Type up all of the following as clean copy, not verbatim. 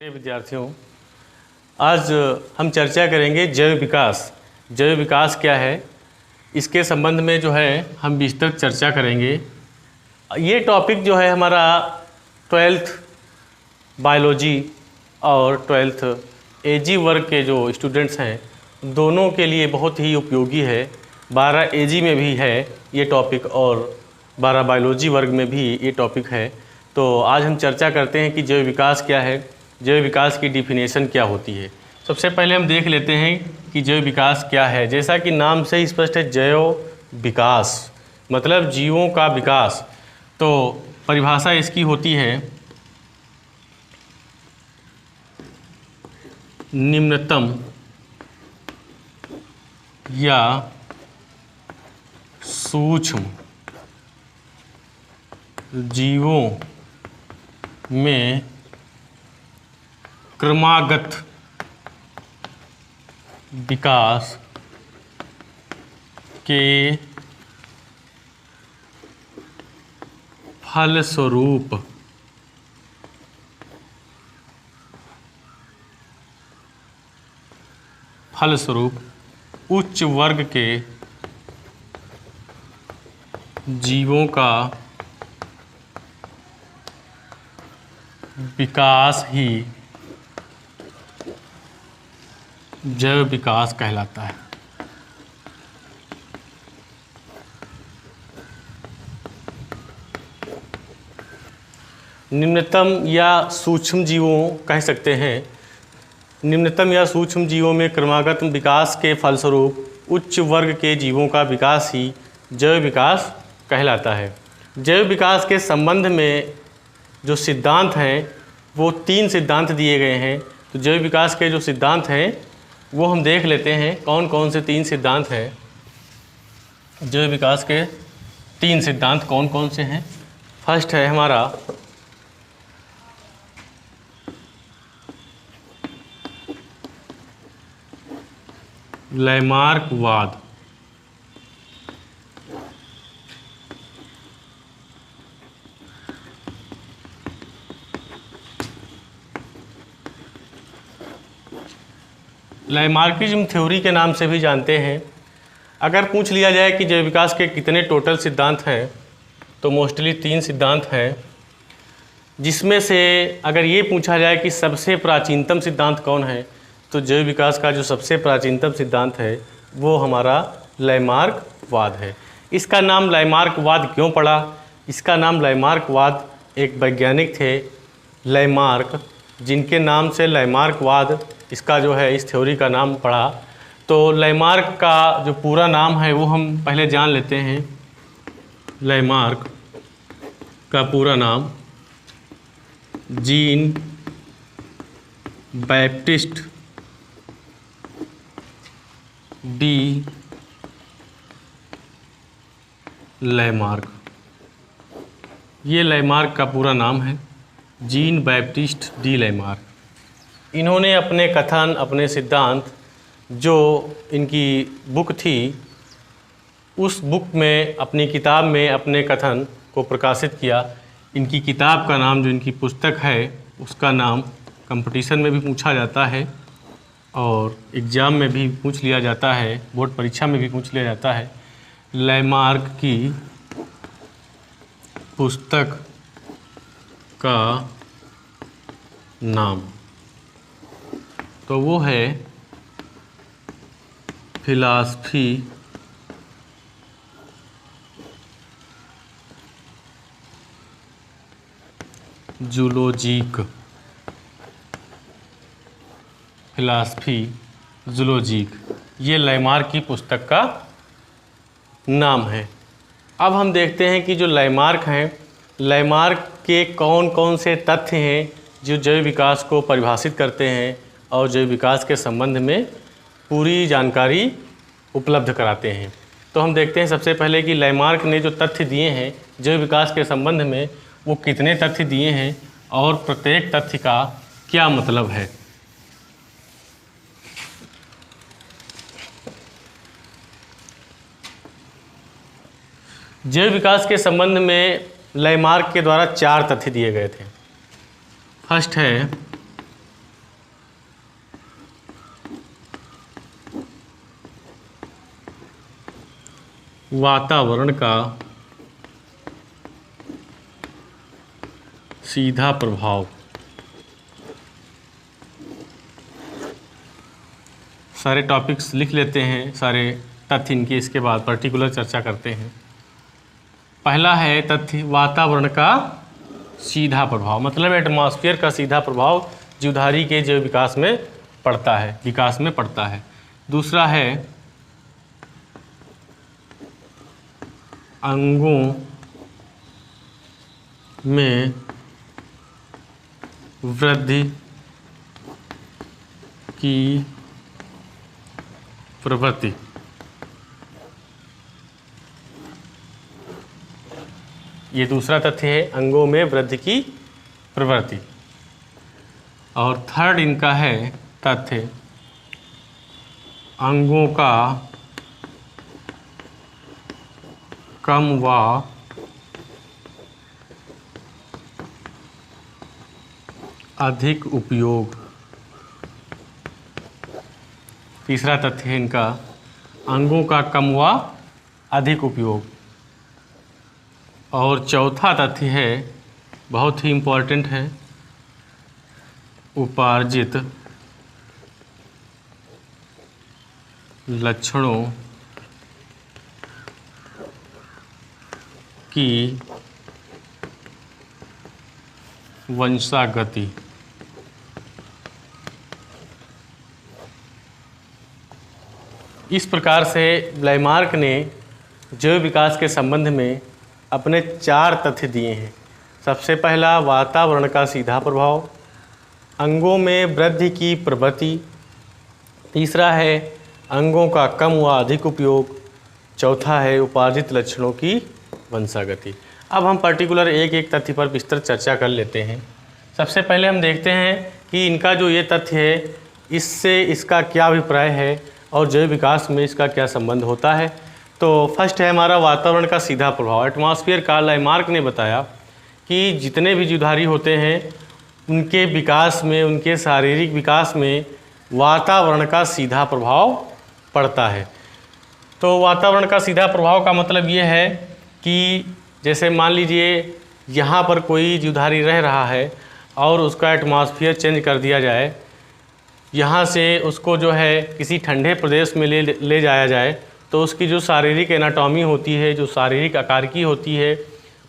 प्रिय विद्यार्थियों, आज हम चर्चा करेंगे जैव विकास। जैव विकास क्या है, इसके संबंध में जो है हम विस्तृत चर्चा करेंगे। ये टॉपिक जो है हमारा 12th बायोलॉजी और 12th एजी वर्ग के जो स्टूडेंट्स हैं दोनों के लिए बहुत ही उपयोगी है। 12 एजी में भी है ये टॉपिक और 12 बायोलॉजी वर्ग में भी ये टॉपिक है। तो आज हम चर्चा करते हैं कि जैव विकास क्या है, जैव विकास की डिफिनेशन क्या होती है। सबसे पहले हम देख लेते हैं कि जैव विकास क्या है। जैसा कि नाम से ही स्पष्ट है, जैव विकास मतलब जीवों का विकास। तो परिभाषा इसकी होती है निम्नतम या सूक्ष्म जीवों में क्रमागत विकास के फलस्वरूप उच्च वर्ग के जीवों का विकास ही जैव विकास कहलाता है। निम्नतम या सूक्ष्म जीवों कह सकते हैं। निम्नतम या सूक्ष्म जीवों में क्रमागत विकास के फलस्वरूप उच्च वर्ग के जीवों का विकास ही जैव विकास कहलाता है। जैव विकास के संबंध में जो सिद्धांत हैं वो 3 सिद्धांत दिए गए हैं। तो जैव विकास के जो सिद्धांत हैं वो हम देख लेते हैं कौन कौन से 3 सिद्धांत हैं। जैव विकास के 3 सिद्धांत कौन कौन से हैं। फर्स्ट है हमारा लैमार्कवाद। लैमार्किज्म थ्योरी के नाम से भी जानते हैं। अगर पूछ लिया जाए कि जैव विकास के कितने टोटल सिद्धांत हैं तो मोस्टली 3 सिद्धांत हैं, जिसमें से अगर ये पूछा जाए कि सबसे प्राचीनतम सिद्धांत कौन है तो जैव विकास का जो सबसे प्राचीनतम सिद्धांत है वो हमारा लैमार्कवाद है। इसका नाम लैमार्कवाद क्यों पड़ा? इसका नाम लैमार्कवाद एक वैज्ञानिक थे लैमार्क, जिनके नाम से लैमार्कवाद इसका जो है इस थ्योरी का नाम पड़ा। तो लैमार्क का जो पूरा नाम है वो हम पहले जान लेते हैं। लैमार्क का पूरा नाम जीन बैप्टिस्ट डी लैमार्क। ये लैमार्क का पूरा नाम है, जीन बैप्टिस्ट डी लैमार्क। इन्होंने अपने कथन, अपने सिद्धांत, जो इनकी बुक थी उस बुक में, अपनी किताब में अपने कथन को प्रकाशित किया। इनकी किताब का नाम, जो इनकी पुस्तक है उसका नाम कंपटीशन में भी पूछा जाता है और एग्ज़ाम में भी पूछ लिया जाता है, बोर्ड परीक्षा में भी पूछ लिया जाता है। लैमार्क की पुस्तक का नाम तो वो है फिलॉसफी जूलॉजिक। फिलॉसफी जूलॉजिक ये लैमार्क की पुस्तक का नाम है। अब हम देखते हैं कि जो लैमार्क हैं, लैमार्क के कौन कौन से तथ्य हैं जो जैव विकास को परिभाषित करते हैं और जैव विकास के संबंध में पूरी जानकारी उपलब्ध कराते हैं। तो हम देखते हैं सबसे पहले कि लैमार्क ने जो तथ्य दिए हैं जैव विकास के संबंध में वो कितने तथ्य दिए हैं और प्रत्येक तथ्य का क्या मतलब है। जैव विकास के संबंध में लैमार्क के द्वारा 4 तथ्य दिए गए थे। फर्स्ट है वातावरण का सीधा प्रभाव। सारे टॉपिक्स लिख लेते हैं, सारे तथ्य इनके, इसके बाद पर्टिकुलर चर्चा करते हैं। पहला है तथ्य, वातावरण का सीधा प्रभाव, मतलब एटमॉस्फेयर का सीधा प्रभाव जीवधारी के जैव विकास में पड़ता है। दूसरा है अंगों में वृद्धि की प्रवृत्ति। ये दूसरा तथ्य है, अंगों में वृद्धि की प्रवृत्ति। और थर्ड इनका है तथ्य, अंगों का कम व अधिक उपयोग। तीसरा तथ्य है इनका, अंगों का कम व अधिक उपयोग। और चौथा तथ्य है, बहुत ही इम्पोर्टेंट है, उपार्जित लक्षणों की वंशागति। इस प्रकार से लामार्क ने जैव विकास के संबंध में अपने 4 तथ्य दिए हैं। सबसे पहला, वातावरण का सीधा प्रभाव, अंगों में वृद्धि की प्रवृत्ति। तीसरा है अंगों का कम व अधिक उपयोग। चौथा है उपार्जित लक्षणों की वंशागति। अब हम पर्टिकुलर एक एक तथ्य पर विस्तृत चर्चा कर लेते हैं। सबसे पहले हम देखते हैं कि इनका जो ये तथ्य है, इससे इसका क्या अभिप्राय है और जैव विकास में इसका क्या संबंध होता है। तो फर्स्ट है हमारा वातावरण का सीधा प्रभाव। एटमॉस्फेयर का लामार्क ने बताया कि जितने भी जीवधारी होते हैं उनके विकास में, उनके शारीरिक विकास में वातावरण का सीधा प्रभाव पड़ता है। तो वातावरण का सीधा प्रभाव का मतलब ये है कि जैसे मान लीजिए यहाँ पर कोई जीवधारी रह रहा है और उसका एटमॉस्फेयर चेंज कर दिया जाए, यहाँ से उसको जो है किसी ठंडे प्रदेश में ले जाया जाए, तो उसकी जो शारीरिक एनाटॉमी होती है, जो शारीरिक आकारिकी होती है,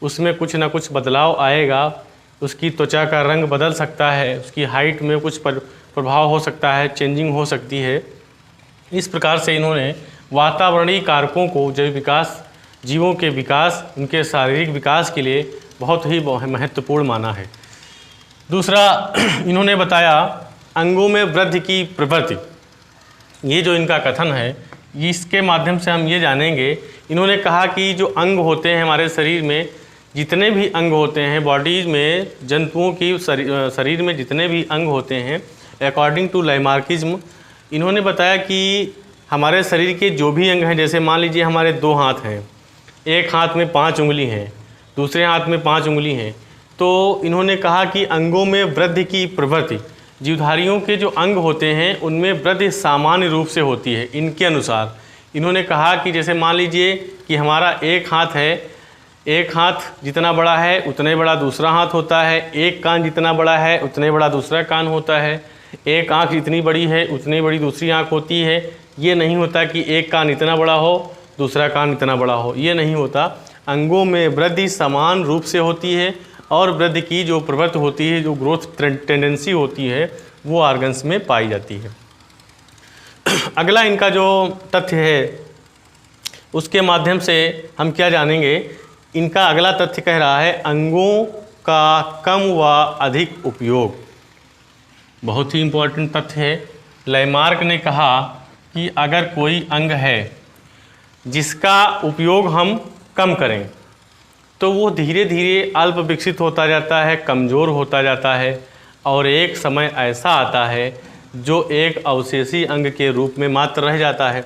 उसमें कुछ ना कुछ बदलाव आएगा। उसकी त्वचा का रंग बदल सकता है, उसकी हाइट में कुछ प्रभाव हो सकता है, चेंजिंग हो सकती है। इस प्रकार से इन्होंने वातावरणीय कारकों को जैव विकास, जीवों के विकास, उनके शारीरिक विकास के लिए बहुत ही महत्वपूर्ण माना है। दूसरा इन्होंने बताया अंगों में वृद्धि की प्रवृत्ति। ये जो इनका कथन है, इसके माध्यम से हम ये जानेंगे, इन्होंने कहा कि जो अंग होते हैं हमारे शरीर में, जितने भी अंग होते हैं बॉडीज में, जंतुओं की शरीर में जितने भी अंग होते हैं, अकॉर्डिंग टू लामार्किज्म इन्होंने बताया कि हमारे शरीर के जो भी अंग हैं, जैसे मान लीजिए हमारे 2 हाथ हैं, एक हाथ में 5 उंगली हैं, दूसरे हाथ में 5 उंगली हैं, तो इन्होंने कहा कि अंगों में वृद्धि की प्रवृत्ति, जीवधारियों के जो अंग होते हैं उनमें वृद्धि सामान्य रूप से होती है। इनके अनुसार इन्होंने कहा कि जैसे मान लीजिए कि हमारा एक हाथ है, एक हाथ जितना बड़ा है उतने बड़ा दूसरा हाथ होता है, एक कान जितना बड़ा है उतने बड़ा दूसरा कान होता है, एक आँख जितनी बड़ी है उतनी बड़ी दूसरी आँख होती है। ये नहीं होता कि एक कान इतना बड़ा हो दूसरा कान इतना बड़ा हो, ये नहीं होता। अंगों में वृद्धि समान रूप से होती है और वृद्धि की जो प्रवृत्ति होती है, जो ग्रोथ टेंडेंसी होती है, वो ऑर्गन्स में पाई जाती है। अगला इनका जो तथ्य है उसके माध्यम से हम क्या जानेंगे, इनका अगला तथ्य कह रहा है अंगों का कम व अधिक उपयोग। बहुत ही इम्पोर्टेंट तथ्य है। लामार्क ने कहा कि अगर कोई अंग है जिसका उपयोग हम कम करें तो वो धीरे धीरे अल्प विकसित होता जाता है, कमज़ोर होता जाता है, और एक समय ऐसा आता है जो एक अवशेषी अंग के रूप में मात्र रह जाता है।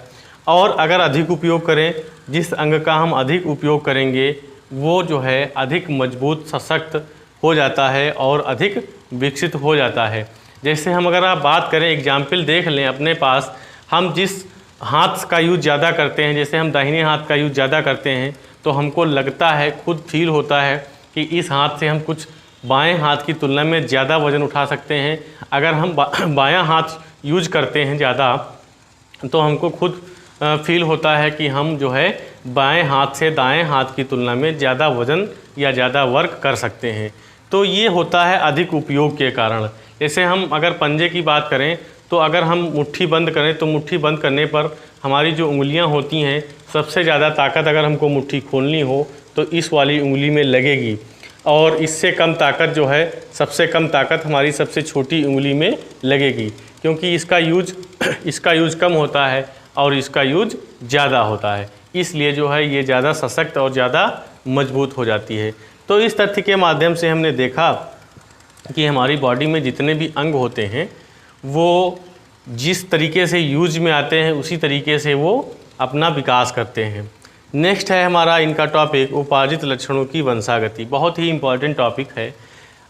और अगर अधिक उपयोग करें, जिस अंग का हम अधिक उपयोग करेंगे वो जो है अधिक मजबूत, सशक्त हो जाता है और अधिक विकसित हो जाता है। जैसे हम अगर आप बात करें, एग्जाम्पल देख लें अपने पास, हम जिस हाथ का यूज़ ज़्यादा करते हैं, जैसे हम दाहिने हाथ का यूज़ ज़्यादा करते हैं, तो हमको लगता है, खुद फील होता है कि इस हाथ से हम कुछ बाएं हाथ की तुलना में ज़्यादा वज़न उठा सकते हैं। अगर हम बायां हाथ यूज करते हैं ज़्यादा, तो हमको खुद फील होता है कि हम जो है बाएं हाथ से दाएं हाथ की तुलना में ज़्यादा वज़न या ज़्यादा वर्क कर सकते हैं। तो ये होता है अधिक उपयोग के कारण। जैसे हम अगर पंजे की बात करें, तो अगर हम मुट्ठी बंद करें तो मुट्ठी बंद करने पर हमारी जो उंगलियां होती हैं, सबसे ज़्यादा ताकत अगर हमको मुट्ठी खोलनी हो तो इस वाली उंगली में लगेगी, और इससे कम ताकत जो है, सबसे कम ताकत हमारी सबसे छोटी उंगली में लगेगी, क्योंकि इसका यूज कम होता है और इसका यूज ज़्यादा होता है। इसलिए जो है ये ज़्यादा सशक्त और ज़्यादा मजबूत हो जाती है। तो इस तथ्य के माध्यम से हमने देखा कि हमारी बॉडी में जितने भी अंग होते हैं वो जिस तरीके से यूज में आते हैं उसी तरीके से वो अपना विकास करते हैं। नेक्स्ट है हमारा इनका टॉपिक उपार्जित लक्षणों की वंशागति। बहुत ही इम्पॉर्टेंट टॉपिक है।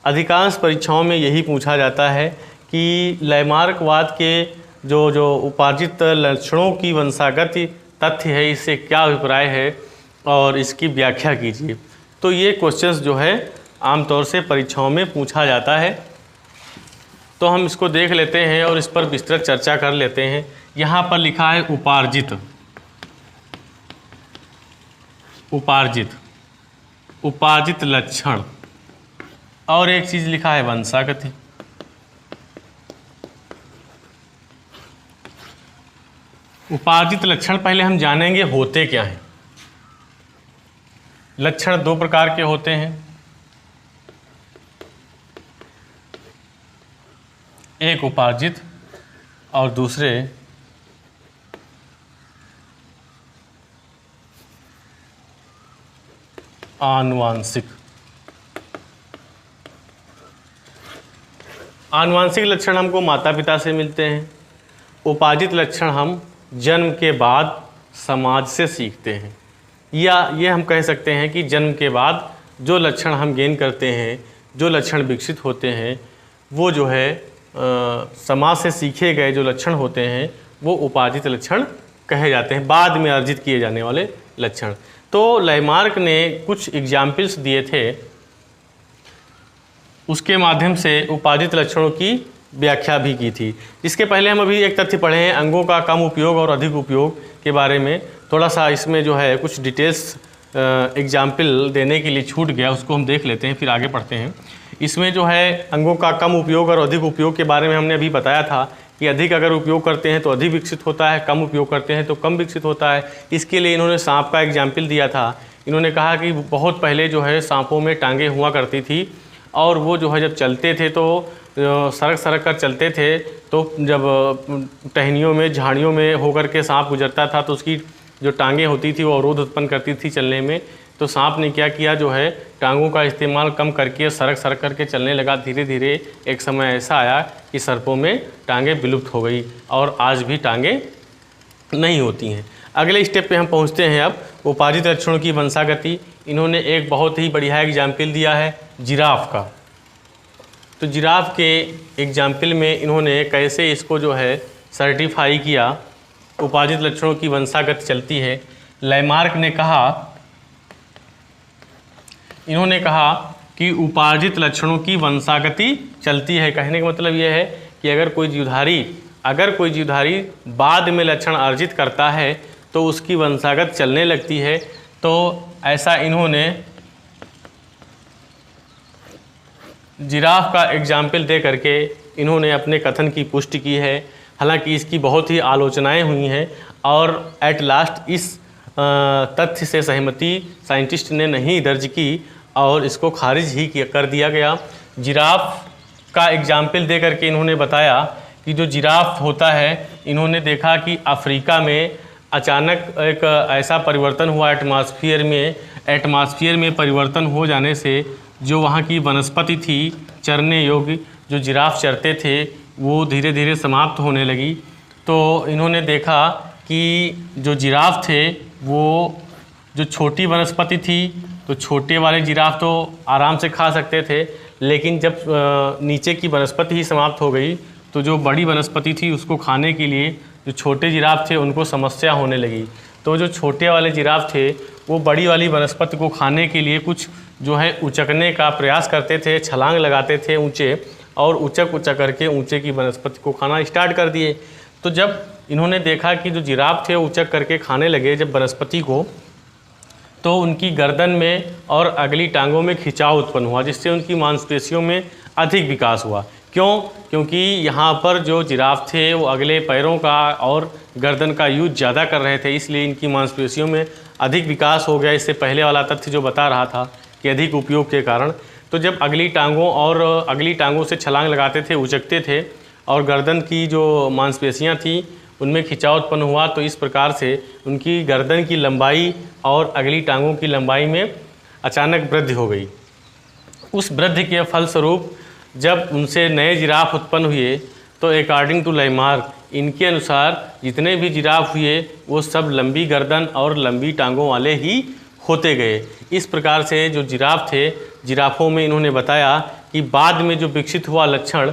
अधिकांश परीक्षाओं में यही पूछा जाता है कि लैमार्कवाद के जो उपार्जित लक्षणों की वंशागति तथ्य है, इससे क्या अभिप्राय है और इसकी व्याख्या कीजिए। तो ये क्वेश्चंस जो है आमतौर से परीक्षाओं में पूछा जाता है। तो हम इसको देख लेते हैं और इस पर विस्तृत चर्चा कर लेते हैं। यहाँ पर लिखा है उपार्जित लक्षण, और एक चीज़ लिखा है वंशागति। उपार्जित लक्षण पहले हम जानेंगे होते क्या हैं। लक्षण दो प्रकार के होते हैं, एक उपार्जित और दूसरे आनुवांशिक। आनुवांशिक लक्षण हमको माता पिता से मिलते हैं। उपार्जित लक्षण हम जन्म के बाद समाज से सीखते हैं, या ये हम कह सकते हैं कि जन्म के बाद जो लक्षण हम गेन करते हैं, जो लक्षण विकसित होते हैं, वो जो है समाज से सीखे गए जो लक्षण होते हैं वो उपार्जित लक्षण कहे जाते हैं, बाद में अर्जित किए जाने वाले लक्षण। तो लैमार्क ने कुछ एग्जाम्पल्स दिए थे, उसके माध्यम से उपार्जित लक्षणों की व्याख्या भी की थी। इसके पहले हम अभी एक तथ्य पढ़े हैं, अंगों का कम उपयोग और अधिक उपयोग के बारे में। थोड़ा सा इसमें जो है कुछ डिटेल्स एग्जाम्पल देने के लिए छूट गया, उसको हम देख लेते हैं, फिर आगे पढ़ते हैं। इसमें जो है अंगों का कम उपयोग और अधिक उपयोग के बारे में हमने अभी बताया था कि अधिक अगर उपयोग करते हैं तो अधिक विकसित होता है, कम उपयोग करते हैं तो कम विकसित होता है। इसके लिए इन्होंने सांप का एग्जाम्पल दिया था। इन्होंने कहा कि बहुत पहले जो है सांपों में टांगें हुआ करती थी, और वो जो है जब चलते थे तो सरक सरक कर चलते थे, तो जब टहनियों में झाड़ियों में होकर के सांप गुजरता था तो उसकी जो टांगें होती थी वो अवरोध उत्पन्न करती थी चलने में। तो सांप ने क्या किया, जो है टांगों का इस्तेमाल कम करके सरक सरक करके चलने लगा। धीरे धीरे एक समय ऐसा आया कि सर्पों में टांगें विलुप्त हो गई और आज भी टांगें नहीं होती हैं। अगले स्टेप पे हम पहुंचते हैं अब, उपार्जित लक्षणों की वंशागति। इन्होंने एक बहुत ही बढ़िया एग्जाम्पल दिया है जिराफ का। तो जिराफ के एग्जाम्पल में इन्होंने कैसे इसको जो है सर्टिफाई किया, उपार्जित लक्षणों की वंशागति चलती है। लैमार्क ने कहा, इन्होंने कहा कि उपार्जित लक्षणों की वंशागति चलती है। कहने का मतलब यह है कि अगर कोई जीवधारी बाद में लक्षण अर्जित करता है तो उसकी वंशागत चलने लगती है। तो ऐसा इन्होंने जिराफ का एग्जाम्पल दे करके इन्होंने अपने कथन की पुष्टि की है। हालांकि इसकी बहुत ही आलोचनाएं हुई हैं और एट लास्ट इस तथ्य से सहमति साइंटिस्ट ने नहीं दर्ज की और इसको खारिज ही कर दिया गया। जिराफ का एग्जाम्पल दे करके इन्होंने बताया कि जो जिराफ होता है, इन्होंने देखा कि अफ्रीका में अचानक एक ऐसा परिवर्तन हुआ एटमॉस्फेयर में परिवर्तन हो जाने से जो वहाँ की वनस्पति थी चरने योग्य, जो जिराफ चरते थे, वो धीरे धीरे समाप्त होने लगी। तो इन्होंने देखा कि जो जिराफ थे वो जो छोटी वनस्पति थी, तो छोटे वाले जिराफ तो आराम से खा सकते थे, लेकिन जब नीचे की वनस्पति ही समाप्त हो गई तो जो बड़ी वनस्पति थी उसको खाने के लिए जो छोटे जिराफ थे उनको समस्या होने लगी। तो जो छोटे वाले जिराफ थे वो बड़ी वाली वनस्पति को खाने के लिए कुछ जो है उचकने का प्रयास करते थे, छलांग लगाते थे ऊंचे, और उचक करके ऊंचे की वनस्पति को खाना स्टार्ट कर दिए। तो जब इन्होंने देखा कि जो जिराफ थे उचक करके खाने लगे जब वनस्पति को, तो उनकी गर्दन में और अगली टांगों में खिंचाव उत्पन्न हुआ, जिससे उनकी मांसपेशियों में अधिक विकास हुआ। क्यों? क्योंकि यहाँ पर जो जिराफ थे वो अगले पैरों का और गर्दन का यूज ज़्यादा कर रहे थे, इसलिए इनकी मांसपेशियों में अधिक विकास हो गया। इससे पहले वाला तथ्य जो बता रहा था कि अधिक उपयोग के कारण। तो जब अगली टांगों से छलांग लगाते थे, उचकते थे, और गर्दन की जो मांसपेशियाँ थीं उनमें खिंचाव उत्पन्न हुआ, तो इस प्रकार से उनकी गर्दन की लंबाई और अगली टांगों की लंबाई में अचानक वृद्धि हो गई। उस वृद्धि के फलस्वरूप जब उनसे नए जिराफ उत्पन्न हुए, तो अकॉर्डिंग टू लाइमार्क, इनके अनुसार जितने भी जिराफ हुए वो सब लंबी गर्दन और लंबी टांगों वाले ही होते गए। इस प्रकार से जो जिराफ थे, जिराफों में इन्होंने बताया कि बाद में जो विकसित हुआ लक्षण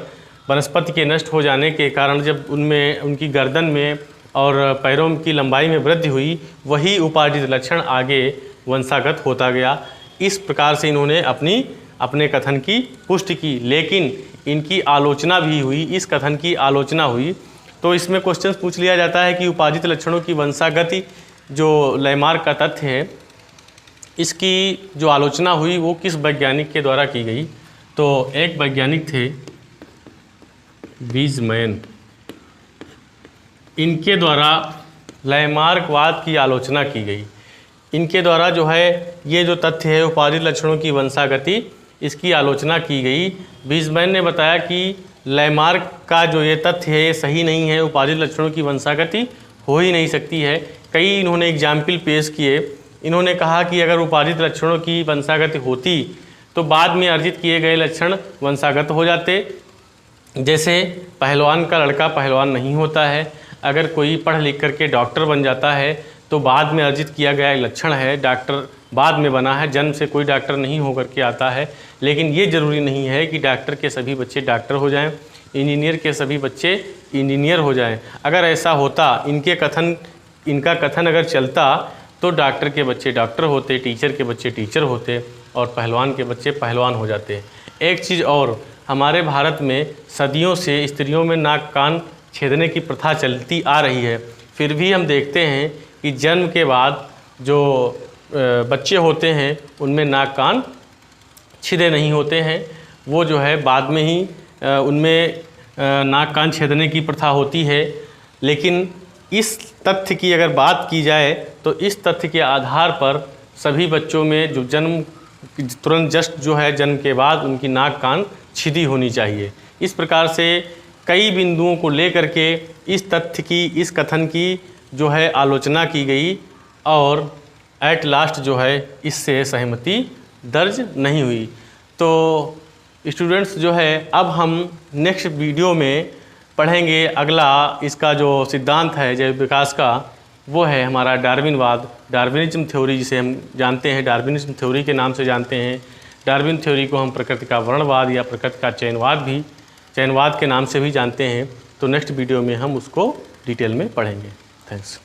वनस्पति के नष्ट हो जाने के कारण, जब उनमें उनकी गर्दन में और पैरों की लंबाई में वृद्धि हुई, वही उपार्जित लक्षण आगे वंशागत होता गया। इस प्रकार से इन्होंने अपने कथन की पुष्टि की, लेकिन इनकी आलोचना भी हुई, इस कथन की आलोचना हुई। तो इसमें क्वेश्चन पूछ लिया जाता है कि उपार्जित लक्षणों की वंशागति जो लाइमार्क का तथ्य है, इसकी जो आलोचना हुई वो किस वैज्ञानिक के द्वारा की गई? तो एक वैज्ञानिक थे वीज़मैन, इनके द्वारा लाइमार्कवाद की आलोचना की गई। इनके द्वारा जो है ये जो तथ्य है उपार्जित लक्षणों की वंशागति, इसकी आलोचना की गई। वीज़मैन ने बताया कि लाइमार्क का जो ये तथ्य है ये सही नहीं है, उपार्जित लक्षणों की वंशागति हो ही नहीं सकती है। कई इन्होंने एग्जाम्पल पेश किए। इन्होंने कहा कि अगर उपार्जित लक्षणों की वंशागति होती तो बाद में अर्जित किए गए लक्षण वंशागत हो जाते। जैसे पहलवान का लड़का पहलवान नहीं होता है, अगर कोई पढ़ लिख करके डॉक्टर बन जाता है तो बाद में अर्जित किया गया लक्षण है, डॉक्टर बाद में बना है, जन्म से कोई डॉक्टर नहीं होकर के आता है। लेकिन ये ज़रूरी नहीं है कि डॉक्टर के सभी बच्चे डॉक्टर हो जाएं, इंजीनियर के सभी बच्चे इंजीनियर हो जाएं। अगर ऐसा होता, इनका कथन अगर चलता, तो डॉक्टर के बच्चे डॉक्टर होते, टीचर के बच्चे टीचर होते, और पहलवान के बच्चे पहलवान हो जाते। एक चीज़ और, हमारे भारत में सदियों से स्त्रियों में नाक कान छेदने की प्रथा चलती आ रही है, फिर भी हम देखते हैं कि जन्म के बाद जो बच्चे होते हैं उनमें नाक कान छिदे नहीं होते हैं। वो जो है बाद में ही उनमें नाक कान छेदने की प्रथा होती है। लेकिन इस तथ्य की अगर बात की जाए तो इस तथ्य के आधार पर सभी बच्चों में जो तुरंत जस्ट जो है जन्म के बाद उनकी नाक कान छिदी होनी चाहिए। इस प्रकार से कई बिंदुओं को लेकर के इस तथ्य की, इस कथन की जो है आलोचना की गई, और एट लास्ट जो है इससे सहमति दर्ज नहीं हुई। तो स्टूडेंट्स जो है अब हम नेक्स्ट वीडियो में पढ़ेंगे अगला, इसका जो सिद्धांत है जैव विकास का, वो है हमारा डार्विनवाद, डार्विनिज्म थ्योरी, जिसे हम जानते हैं डार्विनिज्म थ्योरी के नाम से जानते हैं। डार्विन थ्योरी को हम प्रकृति का वर्णवाद या प्रकृति का चयनवाद के नाम से भी जानते हैं। तो नेक्स्ट वीडियो में हम उसको डिटेल में पढ़ेंगे। थैंक्स।